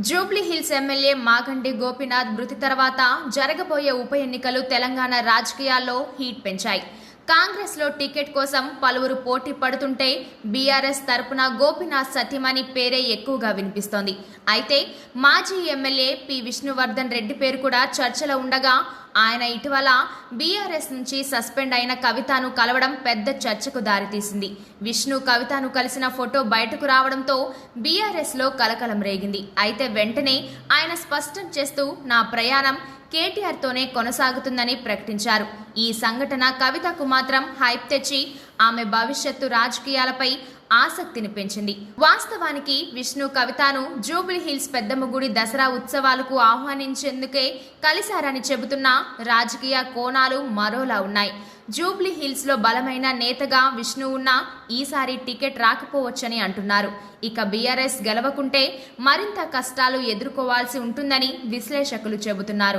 Jubilee hills MLA Maganti Gopinath మృతి తర్వాత జరగబోయే ఉప ఎన్నికలు తెలంగాణ రాజకీయాల్లో హీట్ పెంచాయి. కాంగ్రెస్ లో టికెట్ కోసం పలువురు పోటీ పడుతుంటే బీఆర్ఎస్ తరపున గోపీనాథ్ సత్యమణి పేరే ఎక్కువగా వినిపిస్తోంది. అయితే మాజీ ఎమ్మెల్యే పి విష్ణువర్ధన్ రెడ్డి పేరు కూడా చర్చలో ఉండగా ఆయన ఇటీవల బీఆర్ఎస్ నుంచి సస్పెండ్ అయిన కవితను కలవడం పెద్ద చర్చకు దారితీసింది. విష్ణు కవితను కలిసిన ఫోటో బయటకు రావడంతో బీఆర్ఎస్ లో కలకలం రేగింది. అయితే వెంటనే ఆయన స్పష్టం చేస్తూ నా ప్రయాణం కేటీఆర్ తోనే కొనసాగుతుందని ప్రకటించారు. ఈ సంఘటన కవితకు మాత్రం హైప్ తెచ్చి ఆమె భవిష్యత్తు రాజకీయాలపై ఆసక్తిని పెంచింది. వాస్తవానికి విష్ణు కవితను జూబ్లీ హిల్స్ పెద్దమ్మ గుడి దసరా ఉత్సవాలకు ఆహ్వానించేందుకే కలిశారని చెబుతున్న రాజకీయ కోణాలు మరోలా ఉన్నాయి. జూబ్లీ హిల్స్ లో బలమైన నేతగా విష్ణు ఉన్నా ఈసారి టికెట్ రాకపోవచ్చని అంటున్నారు. ఇక బీఆర్ఎస్ గెలవకుంటే మరింత కష్టాలు ఎదుర్కోవాల్సి ఉంటుందని విశ్లేషకులు చెబుతున్నారు.